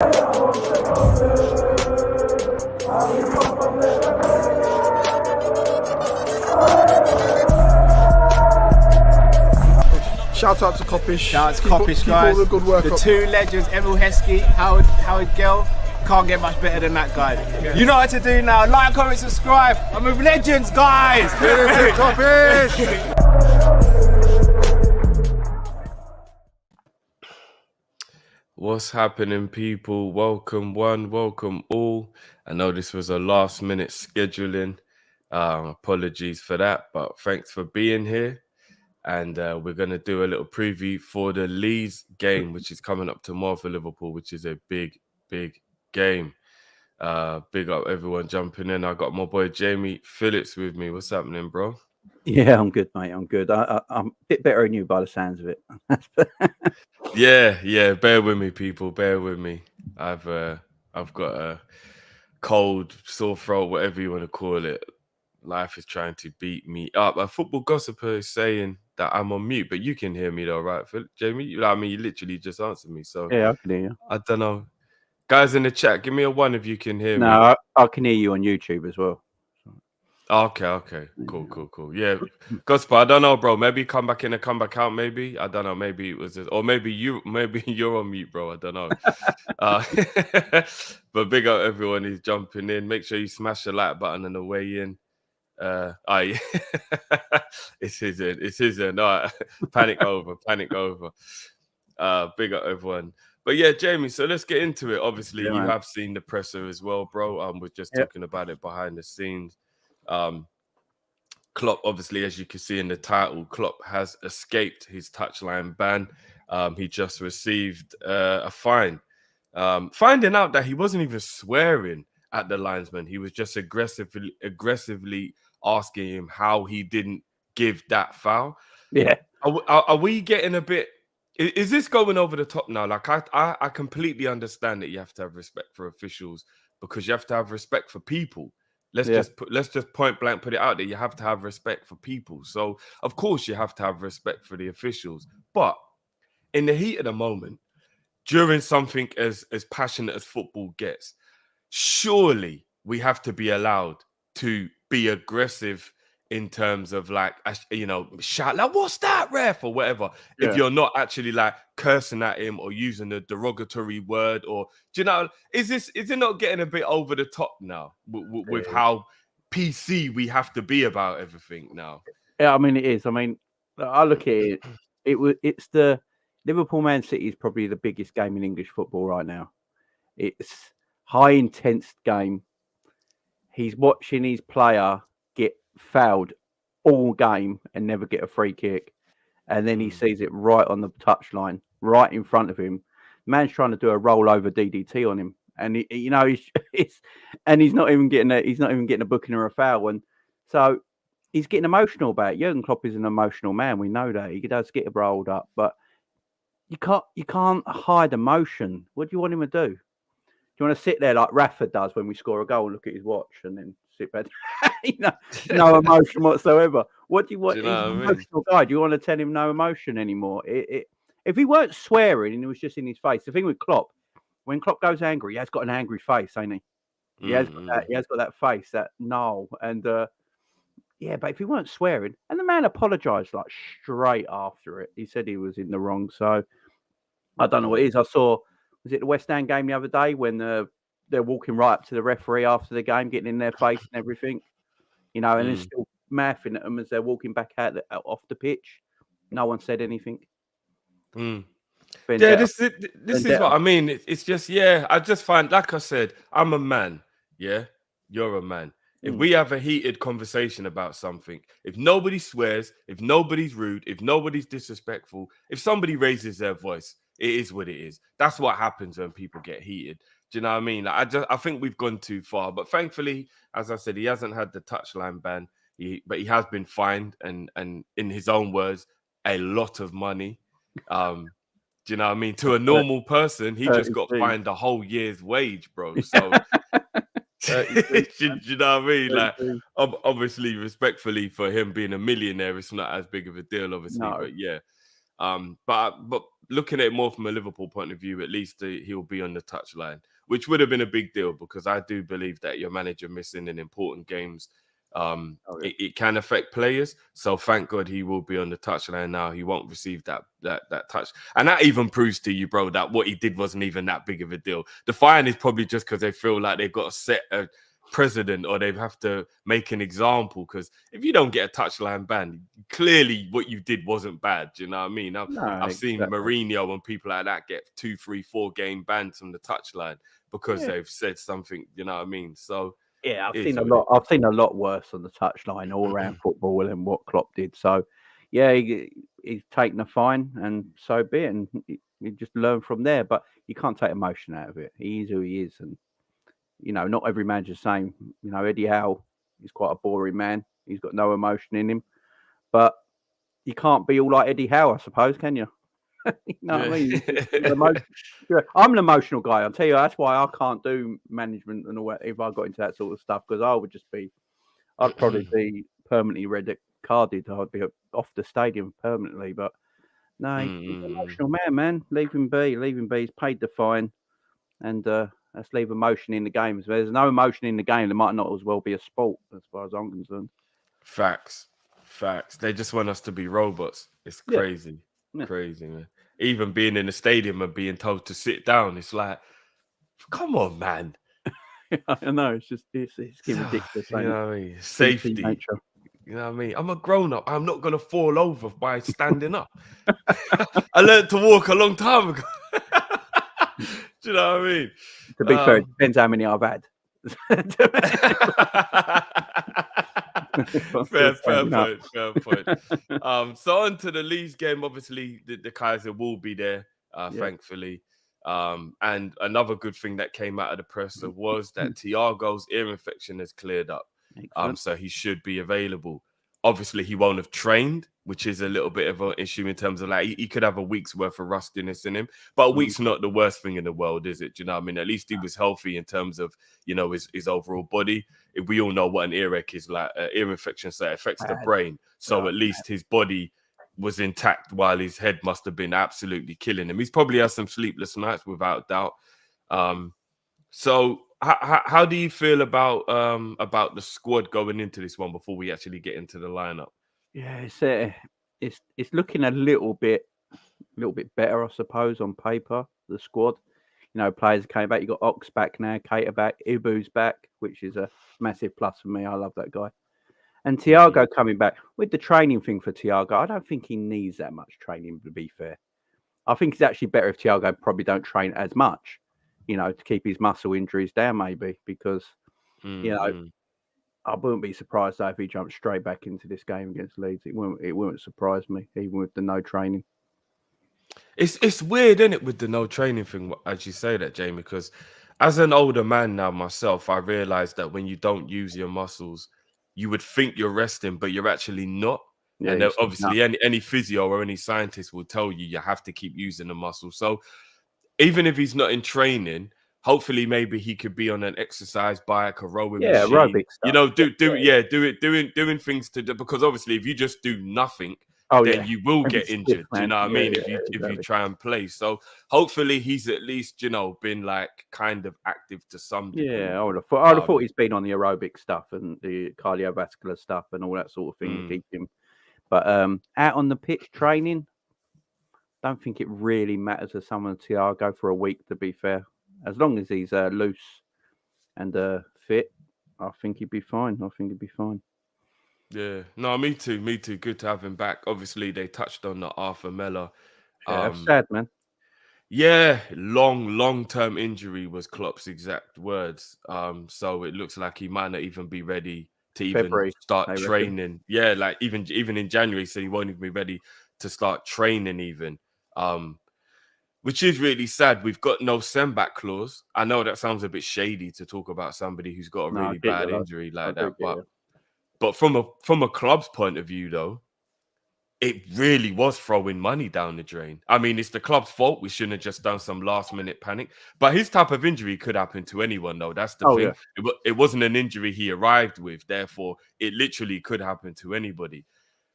Shout out to Kopish. Shout out to Kopish, guys. Keep all the good work the up. two legends, Emil Heskey, Howard Gill. Can't get much better than that guy. Yeah. You know what to do now. Like, comment, subscribe. I'm with legends, guys. Kopish. What's happening, people? Welcome one, welcome all. I know this was a last minute scheduling. Apologies for that, but thanks for being here. And we're going to do a little preview for the Leeds game, which is coming up tomorrow for Liverpool, which is a big game. Big up everyone jumping in. I got my boy Jamie Phillips with me. What's happening, bro? Yeah, I'm good, mate. I'm good. I'm a bit better than you by the sounds of it. Yeah. Bear with me, people. Bear with me. I've got a cold, sore throat, whatever you want to call it. Life is trying to beat me up. A football gossiper is saying that I'm on mute, but you can hear me though, right, Jamie? I mean, you literally just answered me. So yeah, I can hear you. I don't know. Guys in the chat, give me a 1 if you can hear me. No, I can hear you on YouTube as well. Okay. Cool. Yeah, gospel. I don't know, bro. Maybe come back in and come back out. Maybe I don't know. Maybe it was, or maybe you're on mute, bro. I don't know. But big up everyone who's jumping in. Make sure you smash the like button on the way in. It's his end. No, panic over. Big up everyone. But yeah, Jamie, so let's get into it. Obviously, you have seen the presser as well, bro. We're just talking about it behind the scenes. Klopp, obviously, as you can see in the title, Klopp has escaped his touchline ban. He just received a fine. Finding out that he wasn't even swearing at the linesman. He was just aggressively asking him how he didn't give that foul. Yeah. Are we getting a bit... Is this going over the top now? Like, I completely understand that you have to have respect for officials because you have to have respect for people. Let's just point blank put it out there. You have to have respect for people. So, of course, you have to have respect for the officials. But in the heat of the moment, during something as passionate as football gets, surely we have to be allowed to be aggressive in terms of, like, shout like, what's that, ref, or whatever. Yeah. If you're not actually like cursing at him or using a derogatory word, or do you know, is it not getting a bit over the top now with how PC we have to be about everything now? Yeah, I mean it is. I mean, I look at it. It's the Liverpool Man City is probably the biggest game in English football right now. It's high intense game. He's watching his player get fouled all game and never get a free kick, and then he sees it right on the touchline, right in front of him. Man's trying to do a rollover DDT on him, and he's not even getting a booking or a foul, and so he's getting emotional about it. Jurgen Klopp is an emotional man. We know that he does get rolled up, but you can't hide emotion. What do you want him to do? Do you want to sit there like Rafa does when we score a goal, look at his watch, and then sit back? No emotion whatsoever. What do you want? He's an emotional guy. Do you want to tell him no emotion anymore? If he weren't swearing and it was just in his face, the thing with Klopp, when Klopp goes angry, he has got an angry face, ain't he? He has got that face, that gnarl, and but if he weren't swearing, and the man apologised like straight after it, he said he was in the wrong. So I don't know what it is. I saw. Was it the West Ham game the other day when they're walking right up to the referee after the game, getting in their face and everything, and they're still mouthing at them as they're walking back out off the pitch. No one said anything. This is what I mean. It's just, I just find, like I said, I'm a man. Yeah, you're a man. If we have a heated conversation about something, if nobody swears, if nobody's rude, if nobody's disrespectful, if somebody raises their voice, it is what it is. That's what happens when people get heated. Do you know what I mean? Like, I think we've gone too far. But thankfully, as I said, he hasn't had the touchline ban. But he has been fined, and in his own words, a lot of money. Do you know what I mean? To a normal person, he just got fined a whole year's wage, bro. So, do you know what I mean? Like, obviously, respectfully, for him being a millionaire, it's not as big of a deal, obviously. No. But yeah. But looking at it more from a Liverpool point of view, at least he'll be on the touchline, which would have been a big deal because I do believe that your manager missing in important games, it can affect players. So thank God he will be on the touchline now. He won't receive that touch. And that even proves to you, bro, that what he did wasn't even that big of a deal. The fine is probably just because they feel like they've got to set a precedent or they have to make an example, because if you don't get a touchline ban, clearly what you did wasn't bad. Do you know what I mean? I've seen Mourinho and people like that get 2, 3, 4 game bans from the touchline because they've said something. You know what I mean? So yeah, I've seen a lot worse on the touchline all around football than what Klopp did. So yeah, he's taken a fine, and so be it, and you just learn from there. But you can't take emotion out of it. He is who he is, and you know, not every manager's the same. You know, Eddie Howe is quite a boring man. He's got no emotion in him. But you can't be all like Eddie Howe, I suppose, can you? You know what I mean? I'm an emotional guy. I'll tell you, that's why I can't do management and all that if I got into that sort of stuff, because I'd probably be permanently red carded. I'd be off the stadium permanently. But no, he's an emotional man. Leave him be. He's paid the fine. And let's leave emotion in the game. If there's no emotion in the game, there might not as well be a sport, as far as I'm concerned. Facts. They just want us to be robots. It's crazy. Yeah. Crazy, man. Even being in the stadium and being told to sit down, it's like, come on, man. I know, it's getting ridiculous. You know what I mean? Safety. You know what I mean? I'm a grown-up. I'm not going to fall over by standing up. I learned to walk a long time ago. Do you know what I mean? To be fair, it depends how many I've had. Fair point. So on to the Leeds game. Obviously, the Kaiser will be there, thankfully. And another good thing that came out of the presser was that Thiago's ear infection has cleared up. So he should be available. Obviously, he won't have trained, which is a little bit of an issue in terms of like he could have a week's worth of rustiness in him. But a week's not the worst thing in the world, is it? Do you know what I mean? At least he was healthy in terms of, you know, his overall body. We all know what an earache is like. Ear infection, so it affects the brain. So at least his body was intact while his head must have been absolutely killing him. He's probably had some sleepless nights without doubt. So how do you feel about the squad going into this one before we actually get into the lineup? Yeah, it's looking a little bit better, I suppose, on paper. The squad, you know, players came back. You got Ox back now, Keita back, Ibu's back, which is a massive plus for me. I love that guy. And Thiago coming back with the training thing for Thiago. I don't think he needs that much training, to be fair. I think it's actually better if Thiago probably don't train as much, you know, to keep his muscle injuries down, maybe, because, you know, I wouldn't be surprised though if he jumped straight back into this game against Leeds. It wouldn't surprise me, even with the no training. It's weird, isn't it, with the no training thing, as you say that, Jamie, because as an older man now myself, I realized that when you don't use your muscles, you would think you're resting, but you're actually not. Yeah, and obviously any physio or any scientist will tell you have to keep using the muscle. So even if he's not in training, hopefully maybe he could be on an exercise bike, a rowing machine. Aerobic stuff. You know, doing things to do, because obviously if you just do nothing, then you will get injured. Do you know what I mean? If you try and play. So hopefully he's at least, you know, been like kind of active to some degree. Yeah, I would have thought he's been on the aerobic stuff and the cardiovascular stuff and all that sort of thing to keep him. But out on the pitch training, don't think it really matters to someone Thiago for a week, to be fair. As long as he's loose and fit, I think he'd be fine. Yeah, no, me too. Good to have him back. Obviously, they touched on the Arthur Miller. Yeah, that's sad, man. Yeah, long-term injury was Klopp's exact words. So it looks like he might not even be ready to even start training. Yeah, like even in January, so he won't even be ready to start training even. Which is really sad. We've got no send-back clause. I know that sounds a bit shady to talk about somebody who's got a really bad injury like that, but from a club's point of view, though, it really was throwing money down the drain. I mean, it's the club's fault. We shouldn't have just done some last-minute panic. But his type of injury could happen to anyone, though. That's the thing. Yeah. It wasn't an injury he arrived with. Therefore, it literally could happen to anybody.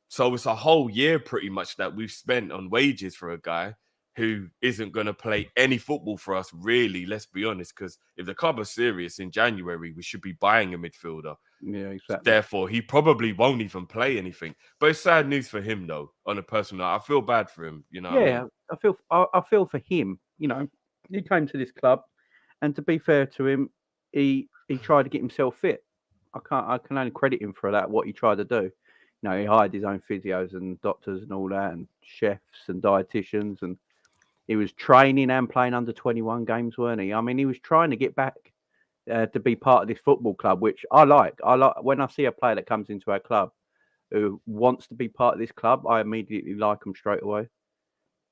So it's a whole year pretty much that we've spent on wages for a guy who isn't going to play any football for us, really, let's be honest, because if the club are serious in January, we should be buying a midfielder. Yeah, exactly. Therefore, he probably won't even play anything. But it's sad news for him, though, on a personal note. I feel bad for him, you know what I mean? I feel for him. You know, he came to this club, and to be fair to him, he tried to get himself fit. I can only credit him for that, what he tried to do. You know, he hired his own physios and doctors and all that, and chefs and dietitians, and he was training and playing under 21 games, weren't he? I mean, he was trying to get back to be part of this football club, which I like. I like when I see a player that comes into our club who wants to be part of this club. I immediately like him straight away.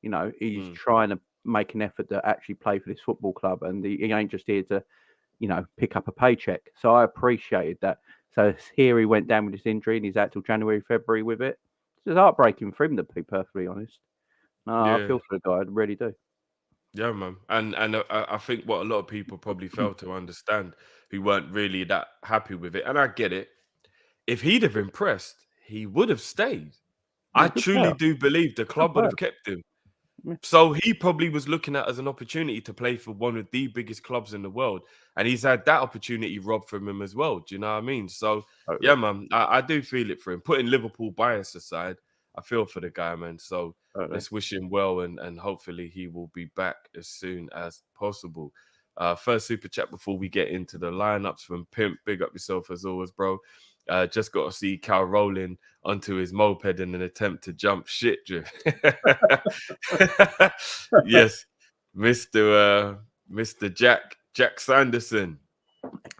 You know, he's trying to make an effort to actually play for this football club, and he ain't just here to, you know, pick up a paycheck. So I appreciated that. So here he went down with this injury, and he's out till January, February with it. It's heartbreaking for him, to be perfectly honest. No, Yeah. I feel for the guy, I really do. Yeah, man. And I think what a lot of people probably failed to understand, who weren't really that happy with it, and I get it. If he'd have impressed, he would have stayed. Yeah, I good truly player. do believe the club would have kept him. Yeah. So he probably was looking at it as an opportunity to play for one of the biggest clubs in the world. And he's had that opportunity robbed from him as well. Do you know what I mean? So, Totally. yeah, man, I do feel it for him. Putting Liverpool bias aside, I feel for the guy, man. So let's wish him well, and hopefully he will be back as soon as possible. First super chat before we get into the lineups from Pimp. Big up yourself as always, bro. Just got to see Cal rolling onto his moped in an attempt to jump shit drift. Yes, Mr. Jack Sanderson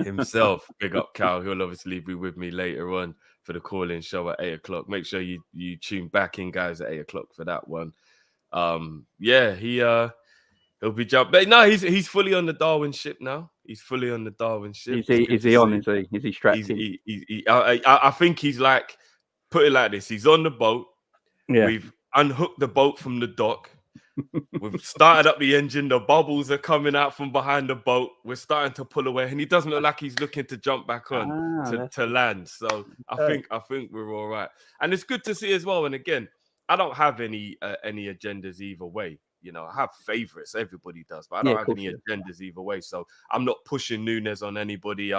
himself. Big up Cal. He'll obviously be with me later on for the call-in show at 8:00. Make sure you tune back in, guys, at 8:00 for that one. Yeah, he'll be jumping. No, he's fully on the Darwin ship now. He's fully on the Darwin ship. Is he on? Is he strapped in? I think he's like, put it like this: he's on the boat. Yeah. We've unhooked the boat from the dock. We've started up the engine. The bubbles are coming out from behind the boat. We're starting to pull away, and he doesn't look like he's looking to jump back on to land. So I think we're all right, and it's good to see as well. And again, I don't have any agendas either way. You know, I have favorites. Everybody does, but I don't have any agendas either way. So I'm not pushing Nunez on anybody.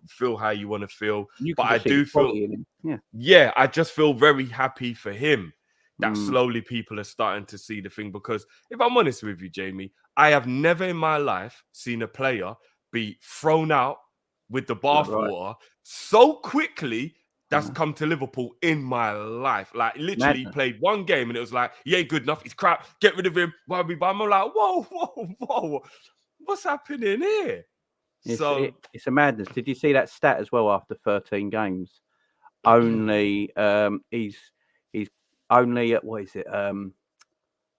Feel how you want to feel, but I do feel, I just feel very happy for him that slowly people are starting to see the thing. Because if I'm honest with you, Jamie, I have never in my life seen a player be thrown out with the bathwater so quickly. That's come to Liverpool in my life. Like, literally played one game and it was like, yeah, good enough. He's crap. Get rid of him. Why are we buy him? I'm like, whoa. What's happening here? It's a madness. Did you see that stat as well after 13 games? Only he's only at, what is it?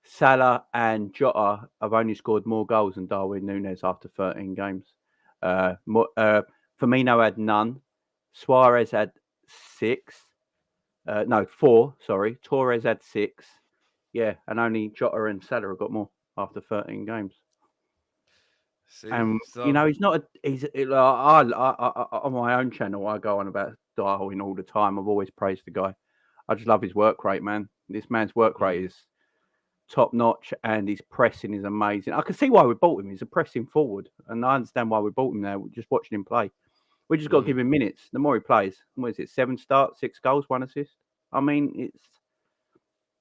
Salah and Jota have only scored more goals than Darwin Nunez after 13 games. Firmino had none. Suarez had 4. Sorry, Torres had 6. Yeah, and only Jota and Salah have got more after 13 games. You know, he's not. On my own channel, I go on about Darwin all the time. I've always praised the guy. I just love his work rate, man. This man's work rate is top notch, and his pressing is amazing. I can see why we bought him. He's a pressing forward, and I understand why we bought him now. We're just watching him play. We just got to give him minutes. The more he plays, what is it? 7 starts, 6 goals, 1 assist. I mean,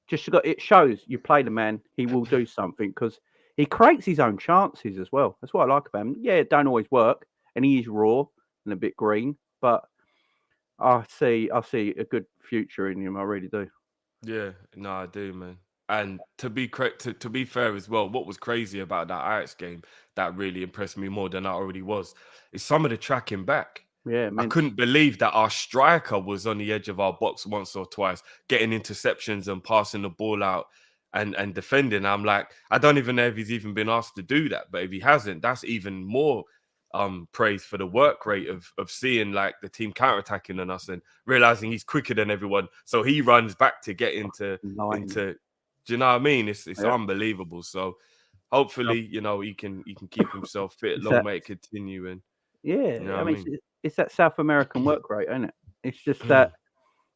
it shows you play the man, he will do something, because he creates his own chances as well. That's what I like about him. Yeah, it don't always work, and he is raw and a bit green, but I see a good future in him. I really do. Yeah, no, I do, man. And to be fair as well, what was crazy about that Ajax game that really impressed me more than I already was is some of the tracking back. Yeah, I couldn't believe that our striker was on the edge of our box once or twice, getting interceptions and passing the ball out and defending. I'm like, I don't even know if he's even been asked to do that, but if he hasn't, that's even more praise for the work rate of seeing like the team counterattacking on us and realizing he's quicker than everyone, so he runs back to get into. Do you know what I mean? It's unbelievable. So hopefully, you know, he can keep himself fit. Long may it continue. And yeah, you know I mean, it's that South American work rate, isn't it? It's just that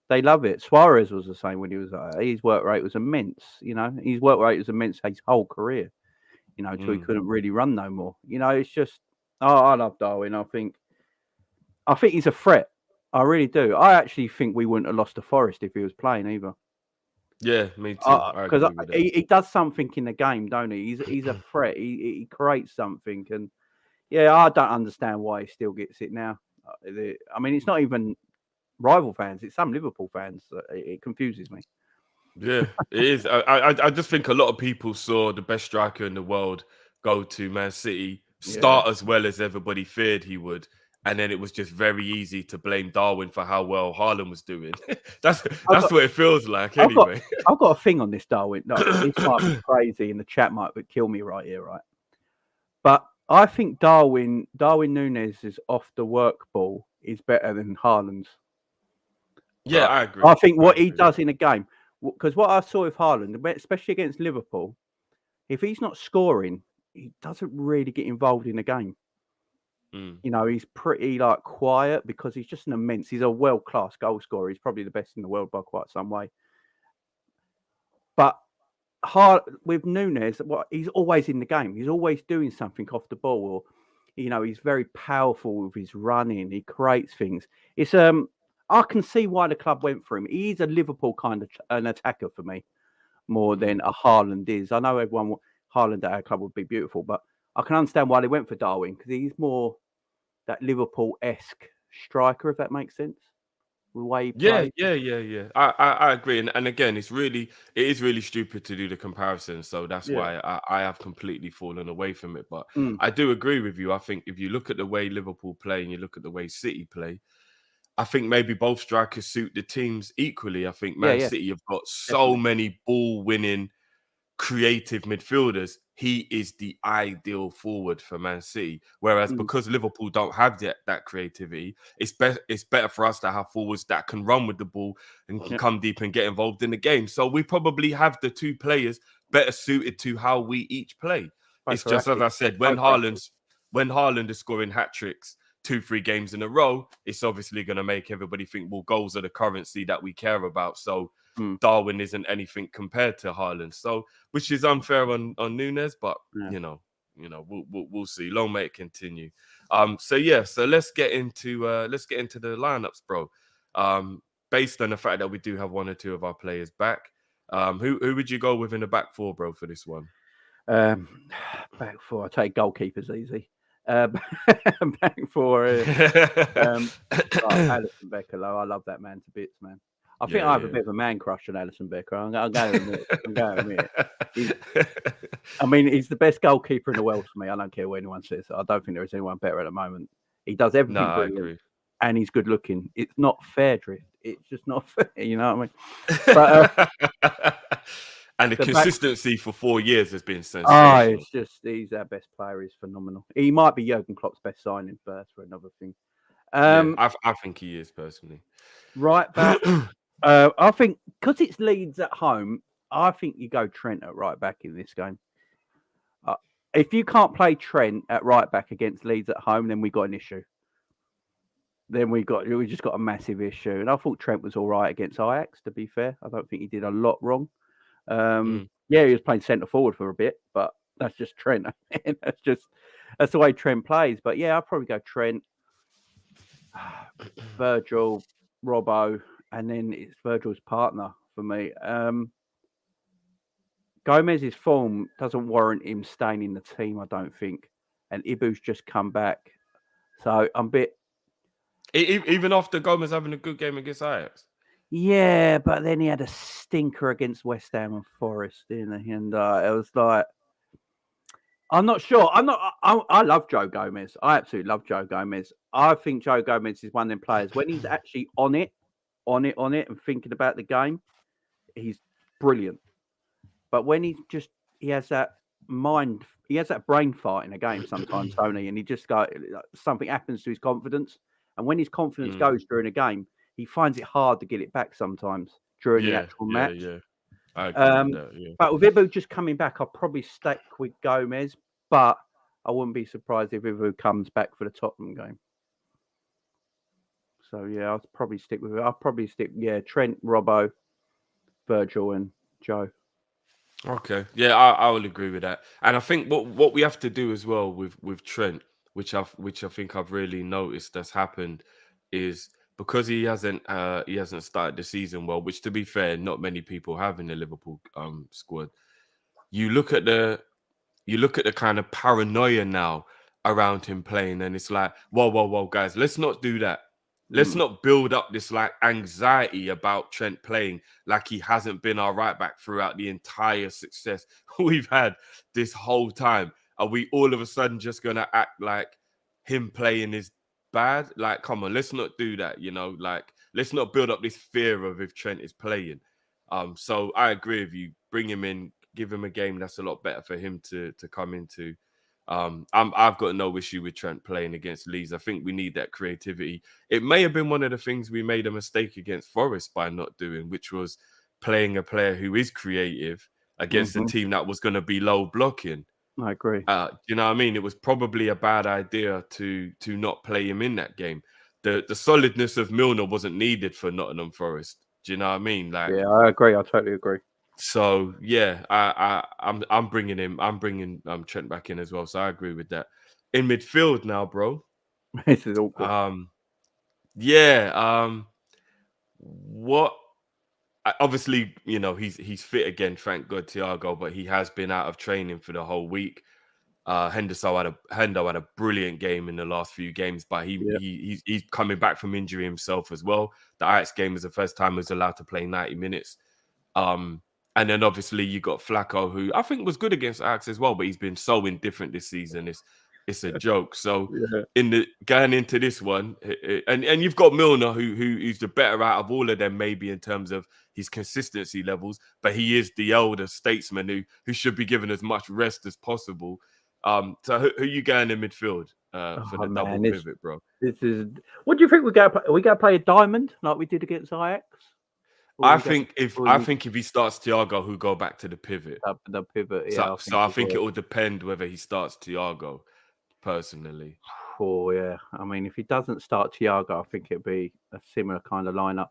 They love it. Suarez was the same when he was his work rate was immense. His work rate was immense his whole career. Till he couldn't really run no more. It's just I love Darwin. I think he's a threat. I really do. I actually think we wouldn't have lost to Forest if he was playing either. Yeah, me too. Because he does something in the game, don't he? He's a threat. He creates something, and I don't understand why he still gets it now. I mean, it's not even rival fans; it's some Liverpool fans. It confuses me. Yeah, it is. I just think a lot of people saw the best striker in the world go to Man City, start as well as everybody feared he would. And then it was just very easy to blame Darwin for how well Haaland was doing. that's what it feels like, anyway. I've got a thing on this, Darwin. No, this might be crazy, and the chat might kill me right here, right? But I think Darwin Nunez' off the work ball is better than Haaland's. Yeah, right? I agree. I think what he does in a game, because what I saw with Haaland, especially against Liverpool, if he's not scoring, he doesn't really get involved in the game. He's pretty quiet because he's just he's a world-class goal scorer. He's probably the best in the world by quite some way. But with Nunez, he's always in the game. He's always doing something off the ball, or he's very powerful with his running. He creates things. It's I can see why the club went for him. He's a Liverpool kind of an attacker for me, more than a Haaland is. I know Haaland at our club would be beautiful, but I can understand why they went for Darwin, because he's more that Liverpool-esque striker, if that makes sense. The way he plays. Yeah. I agree, and again, it is really stupid to do the comparison. So that's why I have completely fallen away from it. But I do agree with you. I think if you look at the way Liverpool play and you look at the way City play, I think maybe both strikers suit the teams equally. I think Man City have got so many ball-winning, creative midfielders. He is the ideal forward for Man City. Whereas because Liverpool don't have that creativity, it's better for us to have forwards that can run with the ball and can come deep and get involved in the game. So we probably have the two players better suited to how we each play. It's just as I said, when Haaland is scoring hat-tricks 2-3 games in a row, it's obviously going to make everybody think, well, goals are the currency that we care about. So Darwin isn't anything compared to Haaland. So, which is unfair on Nunez, but we'll see. Long may it continue. So let's get into the lineups, bro. Based on the fact that we do have one or two of our players back, who would you go with in the back four, bro, for this one? Back four, I take goalkeepers easy. Back four, Alisson Becker. I love that man to bits, man. I think I have a bit of a man crush on Alisson Becker. I'm going to admit it. He's the best goalkeeper in the world for me. I don't care what anyone says. I don't think there is anyone better at the moment. He does everything brilliant, I agree. And he's good looking. It's not fair, Drift. It's just not fair. You know what I mean? But, and the consistency for 4 years has been sensational. It's just he's our best player. He's phenomenal. He might be Jurgen Klopp's best signing, but that's for another thing. I think he is personally. Right back. I think because it's Leeds at home, I think you go Trent at right back in this game. If you can't play Trent at right back against Leeds at home, then we got an issue. Then we just got a massive issue. And I thought Trent was all right against Ajax, to be fair. I don't think he did a lot wrong. He was playing centre forward for a bit, but that's just Trent. that's the way Trent plays. But I'll probably go Trent, Virgil, Robbo, and then it's Virgil's partner for me. Gomez's form doesn't warrant him staying in the team, I don't think. And Ibu's just come back, so I'm a bit. Even after Gomez having a good game against Ajax. Yeah, but then he had a stinker against West Ham and Forest, didn't he? And it was like, I'm not sure. I love Joe Gomez. I absolutely love Joe Gomez. I think Joe Gomez is one of them players when he's actually on it, and thinking about the game, he's brilliant. But when he has that mind, he has that brain fart in a game sometimes, Tony, and he just something happens to his confidence. And when his confidence goes during a game, he finds it hard to get it back sometimes during the actual match. Yeah. I agree with that, But with Ibu just coming back, I'll probably stick with Gomez, but I wouldn't be surprised if Ibu comes back for the Tottenham game. So yeah, I'll probably stick with it. I'll probably stick Trent, Robbo, Virgil, and Joe. Okay, yeah, I will agree with that. And I think what we have to do as well with Trent, which I think I've really noticed that's happened, is because he hasn't started the season well. Which, to be fair, not many people have in the Liverpool squad. You look at the kind of paranoia now around him playing, and it's like, whoa, guys, let's not do that. Let's not build up this like anxiety about Trent playing like he hasn't been our right back throughout the entire success we've had this whole time. Are we all of a sudden just gonna act like him playing is bad? Like, come on, let's not do that. Like, let's not build up this fear of if Trent is playing. So I agree with you. Bring him in, give him a game that's a lot better for him to come into. I've got no issue with Trent playing against Leeds. I think we need that creativity. It may have been one of the things we made a mistake against Forest by not doing, which was playing a player who is creative against a team that was going to be low blocking. I agree. You know what I mean? It was probably a bad idea to not play him in that game. The solidness of Milner wasn't needed for Nottingham Forest. Do you know what I mean? Like, yeah, I agree. I totally agree. So yeah, I'm bringing him. I'm bringing Trent back in as well. So I agree with that. In midfield now, bro. This is awkward. What? Obviously, he's fit again. Thank God, Thiago. But he has been out of training for the whole week. Hendo had a brilliant game in the last few games, but he's coming back from injury himself as well. The Ajax game was the first time he was allowed to play 90 minutes. And then obviously you got Flacco, who I think was good against Ajax as well, but he's been so indifferent this season. It's a joke. So going into this one, and you've got Milner, who's the better out of all of them, maybe in terms of his consistency levels, but he is the elder statesman who should be given as much rest as possible. So who you going in midfield for the double pivot, bro? This is. What do you think we go? Are we going to play a diamond like we did against Ajax? I think if he starts Thiago, who go back to the pivot. The pivot, yeah. So I think it will depend whether he starts Thiago, personally. Oh yeah, I mean, if he doesn't start Thiago, I think it'd be a similar kind of lineup.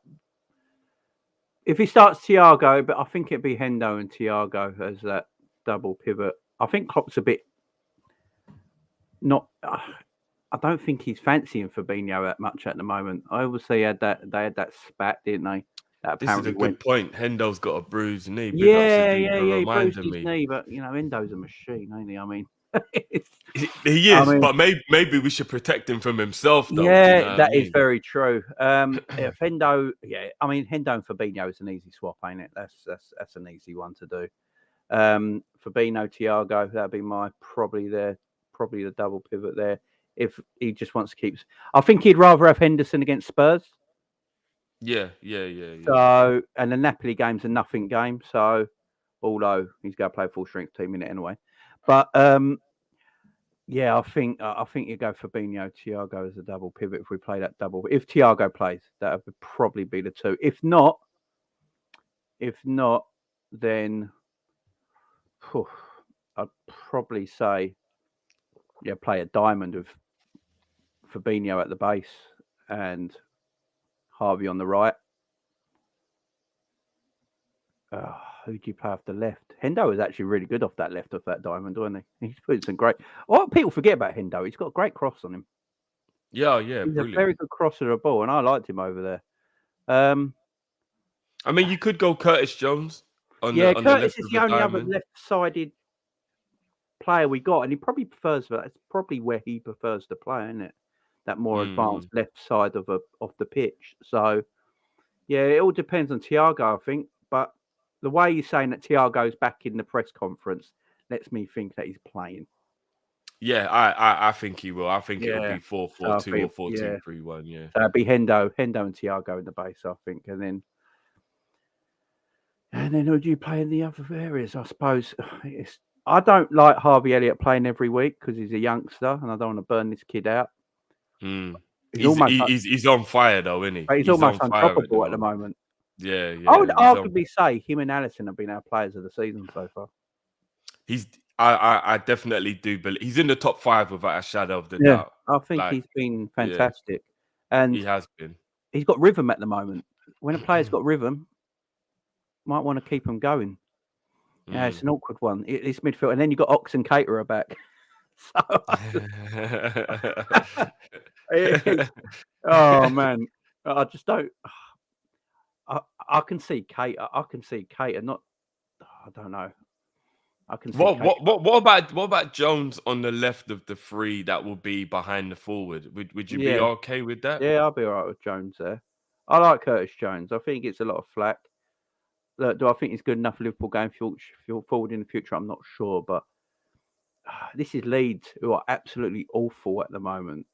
If he starts Thiago, but I think it'd be Hendo and Thiago as that double pivot. I think Klopp's a bit not. I don't think he's fancying Fabinho that much at the moment. I obviously they had that spat, didn't they? This is a good point. Hendo's got a bruised knee. He bruised his knee, but Hendo's a machine, ain't he? I mean, he is, but maybe we should protect him from himself, though. Yeah, that is very true. If Hendo, I mean, Hendo and Fabinho is an easy swap, ain't it? That's an easy one to do. Fabinho, Thiago, that'd be probably the double pivot there. If he just wants to keep, I think he'd rather have Henderson against Spurs. Yeah. So, and the Napoli game's a nothing game. So, although he's going to play full strength team in it anyway, but I think you go Fabinho, Thiago as a double pivot if we play that double. If Thiago plays, that would probably be the two. If not, then I'd probably say play a diamond with Fabinho at the base and Harvey on the right. Who do you play off the left? Hendo was actually really good off that diamond, wasn't he? He's put some great. Oh, people forget about Hendo. He's got a great cross on him. Yeah, he's brilliant. A very good crosser of the ball, and I liked him over there. I mean, you could go Curtis Jones. Curtis is the only other left-sided player we got, and he probably prefers that. It's probably where he prefers to play, isn't it? That more advanced left side of the pitch. So, it all depends on Thiago, I think. But the way you're saying that Thiago's back in the press conference lets me think that he's playing. Yeah, I think he will. I think it'll be 4-4-2 or 4-2-3-1. Yeah, so it'll be Hendo and Thiago in the base, I think, and then who do you play in the other areas? I suppose I don't like Harvey Elliott playing every week because he's a youngster, and I don't want to burn this kid out. He's on fire though, isn't he? He's almost unstoppable at the moment. Yeah. I would arguably say him and Alisson have been our players of the season so far. I definitely do believe he's in the top 5 without a shadow of the doubt. I think he's been fantastic, and he has been. he's got rhythm at the moment. When a player's got rhythm, might want to keep him going. Yeah, it's an awkward one. It's midfield, and then you've got Ox and Caterer back. Oh man, I just don't. I can see Kate. I can see Kate, and not. I don't know. I can see. What about Jones on the left of the three that will be behind the forward? Would you be okay with that? Yeah, I'll be all right with Jones there. I like Curtis Jones. I think he gets a lot of flack. Look, do I think he's good enough for Liverpool going forward in the future? I'm not sure, but this is Leeds, who are absolutely awful at the moment.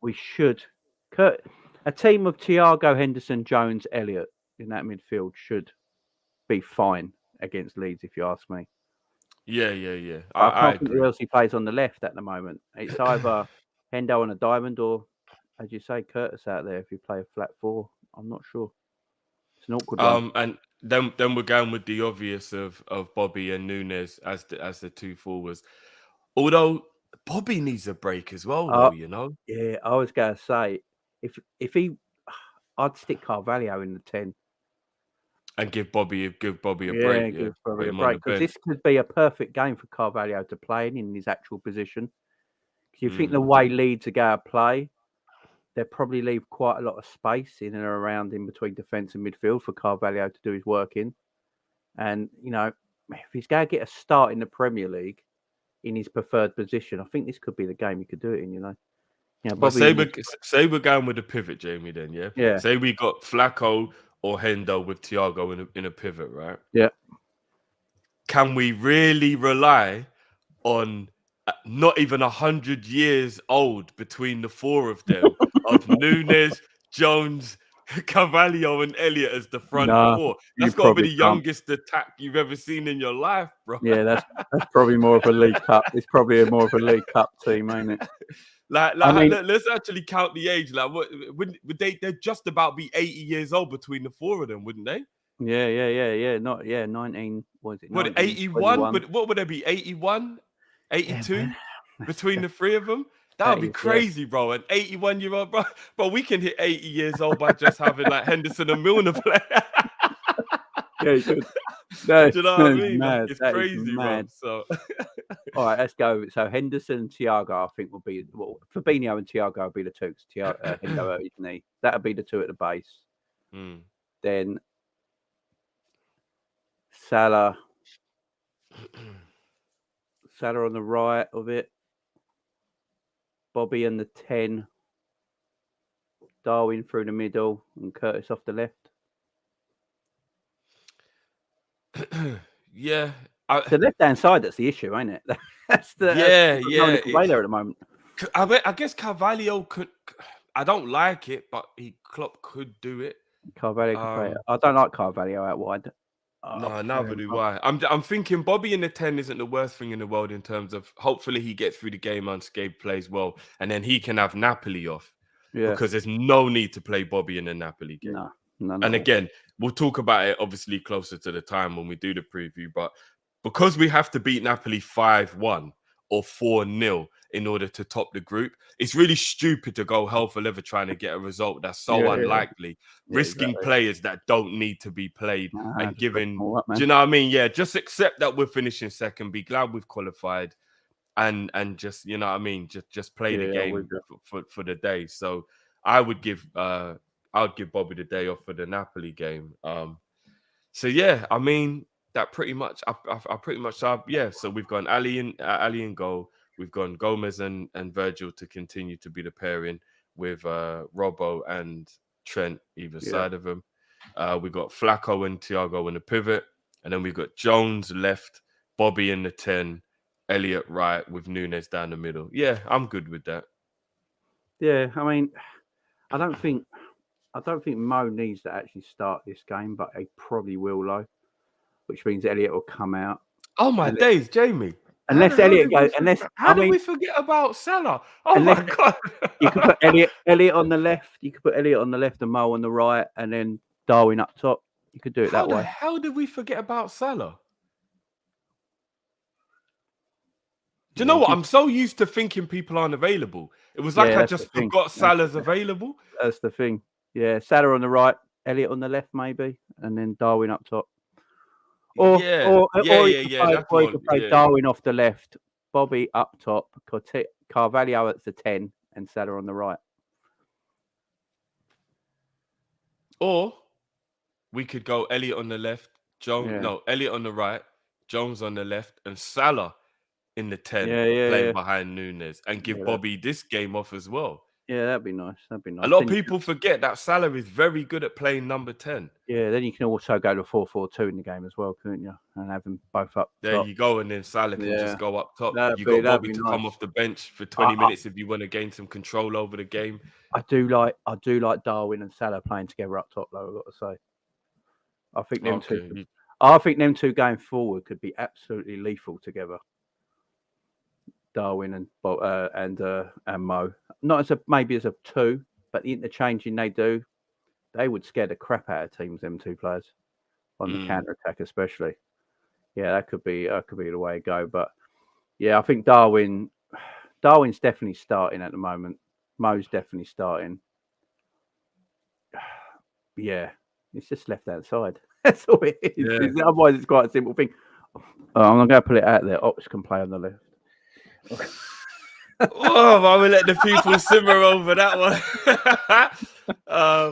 We should. A team of Thiago, Henderson, Jones, Elliott in that midfield should be fine against Leeds, if you ask me. Yeah. I can't think who else he plays on the left at the moment. It's either Hendo and a diamond, or, as you say, Curtis out there if you play a flat four. I'm not sure. It's an awkward one. And then we're going with the obvious of Bobby and Nunez as the two forwards. Although Bobby needs a break as well, though, you know. Yeah, I was going to say if he, I'd stick Carvalho in the 10 and give Bobby a break. Give Bobby a break, because this could be a perfect game for Carvalho to play in his actual position. Because you think the way Leeds are going to play, they'll probably leave quite a lot of space in and around in between defence and midfield for Carvalho to do his work in. And, you know, if he's going to get a start in the Premier League in his preferred position, I think this could be the game he could do it in, you know. Yeah, but say we're going with a pivot, Jamie, then, yeah? Yeah. Say we got Flacco or Hendo with Thiago in a pivot, right? Yeah. Can we really rely on not even 100 years old between the four of them, of Nunez, Jones, Carvalho, and Elliott as the front four? That's got to be the youngest attack you've ever seen in your life, bro. Yeah, that's probably more of a League Cup. It's probably more of a League Cup team, ain't it? Let's actually count the age. Like, would they'd just about be 80 years old between the four of them, wouldn't they? Yeah. 19. What is it? What, 81? But what would they be? 81, 82 between the three of them? That would be crazy, bro. An 81-year-old, bro. But we can hit 80 years old by just having like Henderson and Milner play. Yeah, you could. Do you know what I mean? Like, it's crazy, bro. So, all right, let's go. So Henderson and Thiago, I think, will be Fabinho and Thiago will be the two. Hendo, isn't he? That'll be the two at the base. Then Salah on the right of it. Bobby and the 10. Darwin through the middle and Curtis off the left. Yeah. The left-hand side, that's the issue, ain't it? That's the way there at the moment. I guess Carvalho could. I don't like it, but Klopp could do it. Carvalho could play it. I don't like Carvalho out wide. No, neither do I. I'm thinking Bobby in the 10 isn't the worst thing in the world in terms of hopefully he gets through the game unscathed, plays well, and then he can have Napoli off. Yeah. Because there's no need to play Bobby in the Napoli game. No. And again, we'll talk about it obviously closer to the time when we do the preview, but because we have to beat Napoli 5-1 or 4-0 in order to top the group, it's really stupid to go hell for leather trying to get a result that's so unlikely, risking players that don't need to be played and giving, do you know what I mean? Yeah, just accept that we're finishing second, be glad we've qualified and just, you know what I mean? Just play the game for the day. So I would give Bobby the day off for the Napoli game. So yeah, I mean, that pretty much, I pretty much, so we've gone Ali in goal. We've gone Gomez and Virgil to continue to be the pairing with Robbo and Trent either side of him. We've got Flacco and Thiago in the pivot. And then we've got Jones left, Bobby in the 10, Elliott right with Nunez down the middle. Yeah, I'm good with that. Yeah, I mean, I don't think Mo needs to actually start this game, but he probably will, though, which means Elliott will come out. Oh, my days, Jamie. Unless Elliott goes, how did we forget about Salah? Oh my God! You could put Elliott on the left. You could put Elliott on the left and Mo on the right, and then Darwin up top. You could do it that way. How did we forget about Salah? Do you know what? I'm so used to thinking people aren't available. It was like I just forgot Salah's available. That's the thing. Yeah, Salah on the right, Elliott on the left, maybe, and then Darwin up top. Or you could play Darwin off the left, Bobby up top, Carvalho at the 10, and Salah on the right. Or we could go Elliott on the left, Elliott on the right, Jones on the left, and Salah in the 10 playing behind Nunez, and give Bobby this game off as well. Yeah, that'd be nice. A lot of people forget that Salah is very good at playing number 10. Yeah, then you can also go to 4-4-2 in the game as well, couldn't you? And have them both up there top. You go, and then Salah can just go up top. You got Bobby to come off the bench for 20 minutes if you want to gain some control over the game. I do like Darwin and Salah playing together up top, though, I've got to say. I think them two going forward could be absolutely lethal together. Darwin and Mo, not as maybe as a two, but the interchanging they would scare the crap out of teams. Them two players on the counter attack, especially. Yeah, that could be the way to go. But yeah, I think Darwin's definitely starting at the moment. Mo's definitely starting. Yeah, it's just left hand side. That's all it is. Yeah. Otherwise, it's quite a simple thing. I'm going to put it out there. Ops can play on the left. While we let the people simmer over that one.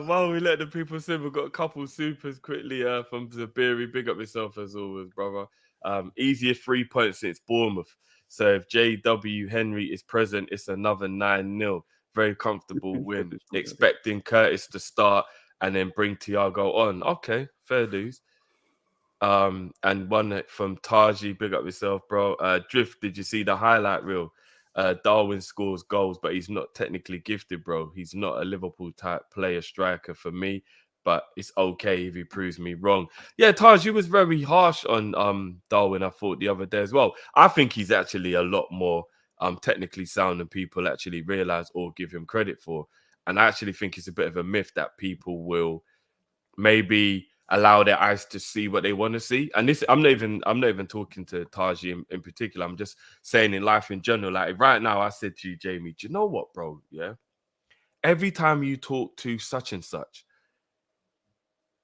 While we let the people simmer, got a couple supers quickly from Zabiri. Big up yourself as always, brother. Easier 3 points since Bournemouth. So if JW Henry is present, it's another 9-0. Very comfortable win. Expecting Curtis to start and then bring Thiago on. Okay, fair dues. And one from Taji, big up yourself, bro. Drift, did you see the highlight reel? Darwin scores goals, but he's not technically gifted, bro. He's not a Liverpool type player striker for me, but it's okay if he proves me wrong. Yeah, Taj, you was very harsh on Darwin, I thought, the other day as well. I think he's actually a lot more technically sound than people actually realize or give him credit for. And I actually think it's a bit of a myth that people will maybe allow their eyes to see what they want to see. And this, I'm not even talking to Taji in particular. I'm just saying in life in general. Like right now, I said to you, Jamie, do you know what, bro? Yeah. Every time you talk to such and such,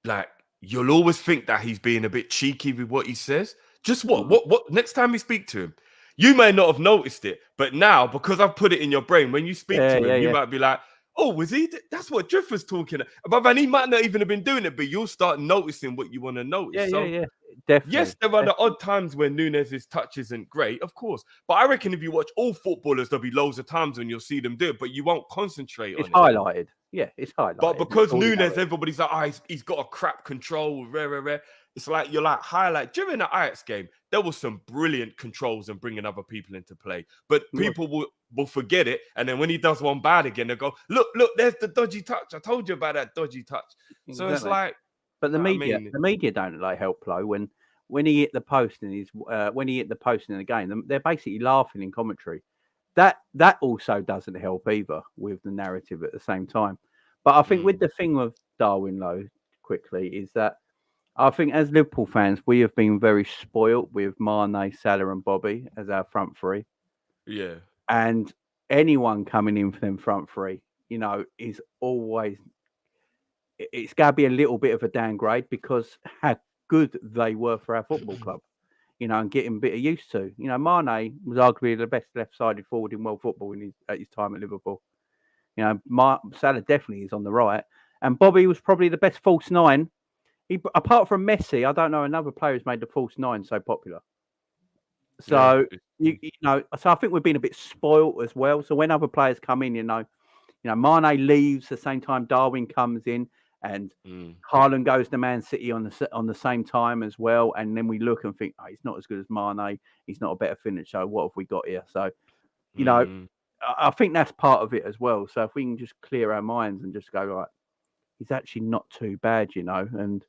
like you'll always think that he's being a bit cheeky with what he says. Just what next time you speak to him, you may not have noticed it, but now because I've put it in your brain, when you speak to him, you might be like, oh, was he? That's what Drift was talking about. And he might not even have been doing it, but you'll start noticing what you want to notice. Yeah, definitely. Yes, there are the odd times when Nunez's touch isn't great, of course. But I reckon if you watch all footballers, there'll be loads of times when you'll see them do it, but you won't concentrate on it. It's highlighted. Yeah, it's highlighted. But because Nunez, everybody's like, he's got a crap control, rare. It's like you're like highlight. During the Ajax game, there was some brilliant controls and bringing other people into play. But people will forget it. And then when he does one bad again, they'll go, look, there's the dodgy touch. I told you about that dodgy touch. Exactly. So it's like. But the media don't like help Plo when he hit the post in the game. They're basically laughing in commentary. That also doesn't help either with the narrative at the same time. But I think with the thing with Darwin, though, quickly, is that I think as Liverpool fans, we have been very spoilt with Mane, Salah and Bobby as our front three. Yeah. And anyone coming in for them front three, is always... It's going to be a little bit of a downgrade because how good they were for our football club, and getting a bit of used to. Mane was arguably the best left-sided forward in world football at his time at Liverpool. Salah definitely is on the right. And Bobby was probably the best false nine. Apart from Messi, I don't know another player who's made the false nine so popular. So, so I think we've been a bit spoilt as well. So when other players come in, Mane leaves the same time Darwin comes in, and Haaland goes to Man City on the same time as well. And then we look and think, he's not as good as Mane. He's not a better finisher. What have we got here? So, I think that's part of it as well. So if we can just clear our minds and just go, right, he's actually not too bad, and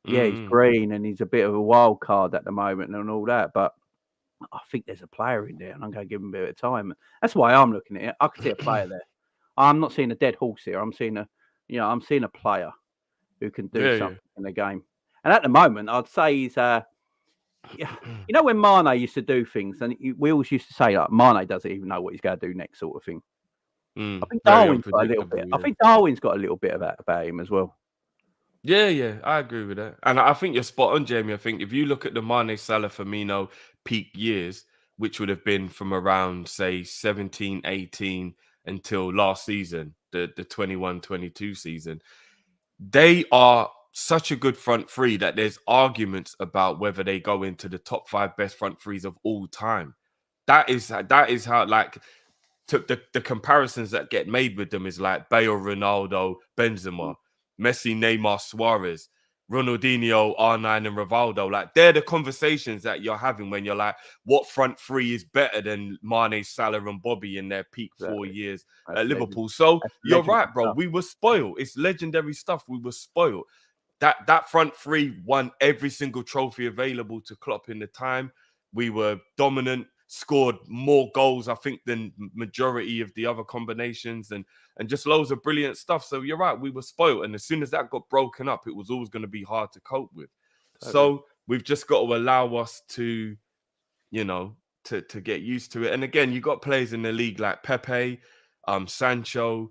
he's green and he's a bit of a wild card at the moment and all that. But I think there's a player in there and I'm going to give him a bit of time. That's why I'm looking at it. I can see a player there. I'm not seeing a dead horse here. I'm seeing a player who can do something in the game. And at the moment, I'd say yeah, you know when Mane used to do things, and we always used to say like Mane doesn't even know what he's going to do next, sort of thing. I think Very Darwin's got a little bit. unpredictable. I think Darwin's got a little bit of that about him as well. Yeah, I agree with that. And I think you're spot on, Jamie. I think if you look at the Mane, Salah, Firmino peak years, which would have been from around, say, 17, 18 until last season, the 21-22 season, they are such a good front three that there's arguments about whether they go into the top 5 best front threes of all time. That is how, like, the comparisons that get made with them is like Bale, Ronaldo, Benzema, Messi, Neymar, Suarez, Ronaldinho, R9, and Rivaldo. Like, they're the conversations that you're having when you're like, what front three is better than Mane, Salah, and Bobby in their peak 4 years at Liverpool? So you're right, bro. We were spoiled. It's legendary stuff. We were spoiled. That front three won every single trophy available to Klopp in the time. We were dominant, scored more goals, I think, than majority of the other combinations, and just loads of brilliant stuff. So you're right, we were spoiled. And as soon as that got broken up, it was always going to be hard to cope with. So we've just got to allow us to, to get used to it. And again, you got players in the league like Pepe, Sancho,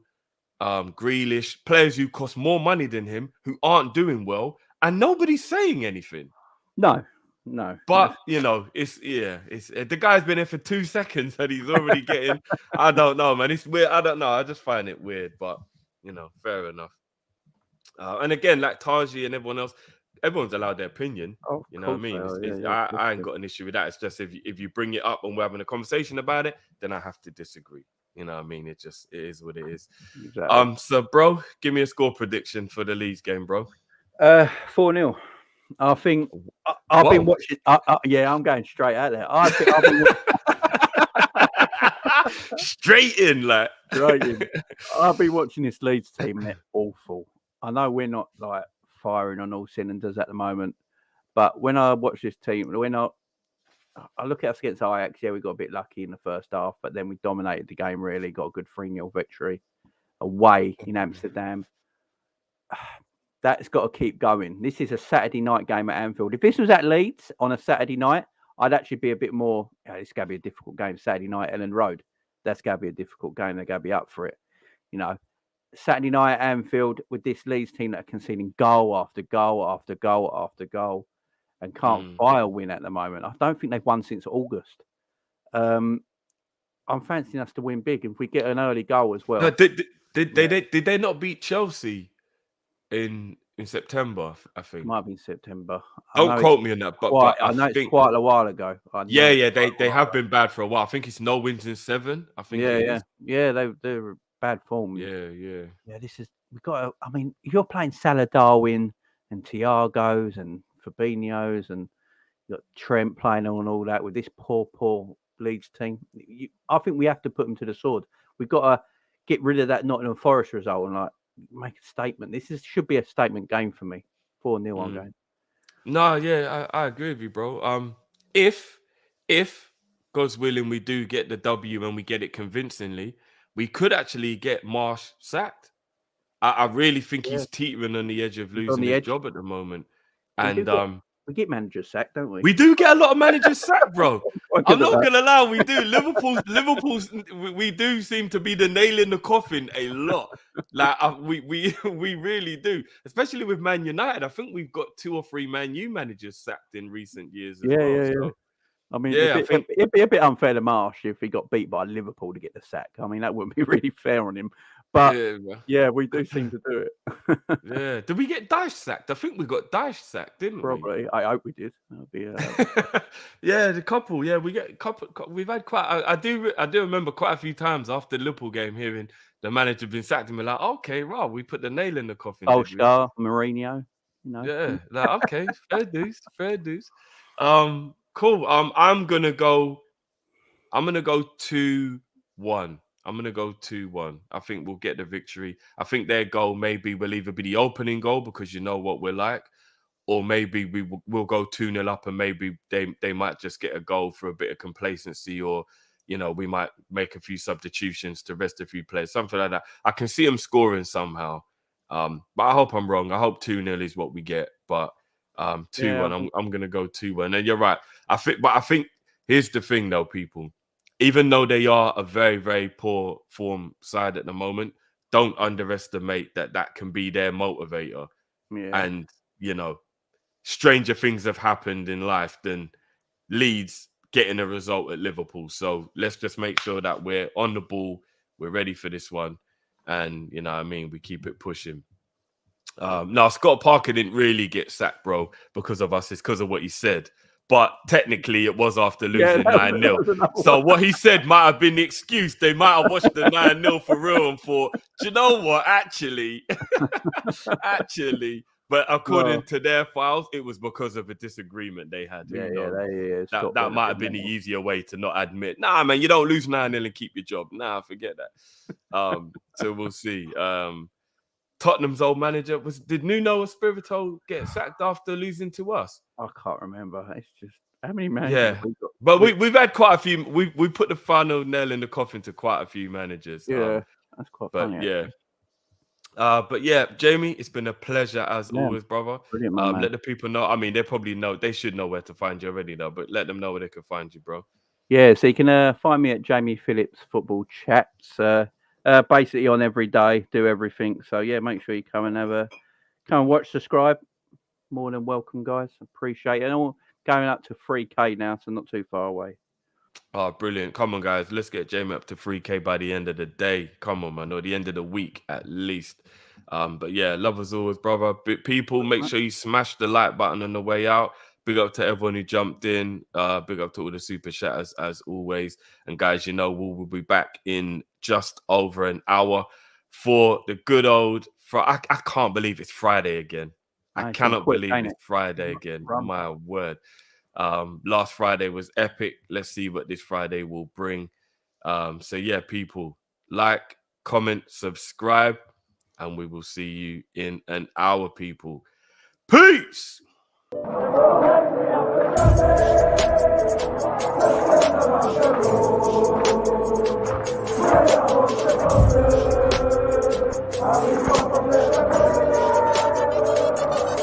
Grealish, players who cost more money than him, who aren't doing well, and nobody's saying anything. No. But it's the guy's been here for 2 seconds and he's already getting. I don't know, man. It's weird. I don't know. I just find it weird, but fair enough. And again, like Taji and everyone else, everyone's allowed their opinion. You know what I mean? I ain't got an issue with that. It's just if you bring it up and we're having a conversation about it, then I have to disagree. You know what I mean? It is what it is. Exactly. So, bro, give me a score prediction for the Leeds game, bro. 4-0. I think I've been watching. Yeah, I'm going straight out there. I've been straight in, like. Straight in. I've been watching this Leeds team, and they're awful. I know we're not like firing on all cylinders at the moment, but when I watch this team, when I look at us against Ajax, yeah, we got a bit lucky in the first half, but then we dominated the game. Really got a good 3-0 victory away in Amsterdam. That's got to keep going. This is a Saturday night game at Anfield. If this was at Leeds on a Saturday night, I'd actually be a bit more, it's going to be a difficult game. Saturday night, Ellen Road. That's going to be a difficult game. They're going to be up for it. Saturday night at Anfield with this Leeds team that are conceding goal after goal after goal after goal and can't buy a win at the moment. I don't think they've won since August. I'm fancying us to win big if we get an early goal as well. No, did they not beat Chelsea in September? I think it might be in September. Don't quote me on that, but I know it's quite a while ago. They have been bad for a while. I think it's no wins in 7. I think they're bad form. Yeah. We've got. I mean, if you're playing Salah, Darwin, and Thiago's and Fabinho's, and you got Trent playing on all that with this poor Leeds team, I think we have to put them to the sword. We've got to get rid of that Nottingham Forest result and make a statement. This should be a statement game for me. 4-0 I'm going. No, yeah, I agree with you, bro. If God's willing, we do get the W and we get it convincingly, we could actually get Marsh sacked. I really think he's teetering on the edge of losing his job at the moment. And we get managers sacked, don't we? We do get a lot of managers sacked, bro. I'm not gonna lie, we do. Liverpool's we do seem to be the nail in the coffin a lot. Like we really do, especially with Man United. I think we've got 2 or 3 Man U managers sacked in recent years. Yeah. I mean, it'd be a bit unfair to Marsh if he got beat by Liverpool to get the sack. I mean, that wouldn't be really fair on him. But we do seem to do it. Yeah. Did we get Dyche sacked? I think we got Dyche sacked, didn't we? Probably. I hope we did. That'd be, yeah, the couple. Yeah, we get a couple. We've had quite. I do remember quite a few times after the Liverpool game hearing the manager been sacked and we're like, okay, right, we put the nail in the coffin. Solskjaer, Mourinho. Yeah. Like, okay, fair dues. Cool. I'm gonna go 2-1. I'm going to go 2-1. I think we'll get the victory. I think their goal maybe will either be the opening goal because you know what we're like, or maybe we'll go 2-0 up and maybe they might just get a goal for a bit of complacency, or, we might make a few substitutions to rest a few players, something like that. I can see them scoring somehow. But I hope I'm wrong. I hope 2-0 is what we get. But 2-1. I'm gonna go 2-1. And you're right. I think here's the thing though, people. Even though they are a very, very poor form side at the moment, don't underestimate that can be their motivator. Yeah. And stranger things have happened in life than Leeds getting a result at Liverpool. So let's just make sure that we're on the ball, we're ready for this one, and we keep it pushing. No, Scott Parker didn't really get sacked, bro, because of us. It's because of what he said. But technically, it was after losing 9-0. So what he said might have been the excuse. They might have watched the 9-0 for real and thought, do you know what? Actually, but according to their files, it was because of a disagreement they had. That might have been the easier way to not admit. Nah, man, you don't lose 9-0 and keep your job. Nah, forget that. So we'll see. Tottenham's old manager did Nuno Espirito get sacked after losing to us? I can't remember. It's just how many managers have we got? But we've had quite a few. We put the final nail in the coffin to quite a few managers. Yeah, that's quite funny. But yeah, Jamie, it's been a pleasure as always, brother. Brilliant, man. Let the people know. I mean, they probably know. They should know where to find you already, though. But let them know where they can find you, bro. Yeah, so you can find me at Jamie Phillips Football Chats. Basically on every day, do everything. So yeah, make sure you come and watch, subscribe. More than welcome, guys. Appreciate it. And all going up to 3K now, so not too far away. Oh, brilliant. Come on, guys. Let's get Jamie up to 3K by the end of the day. Come on, man. Or the end of the week, at least. But yeah, love as always, brother. People, make sure you smash the like button on the way out. Big up to everyone who jumped in. Big up to all the super chatters, as always. And guys, we'll be back in just over an hour for the good old... I can't believe it's Friday again. I cannot believe it's Friday again. My word. Last Friday was epic. Let's see what this Friday will bring. So yeah, people, like, comment, subscribe, and we will see you in an hour, people. Peace.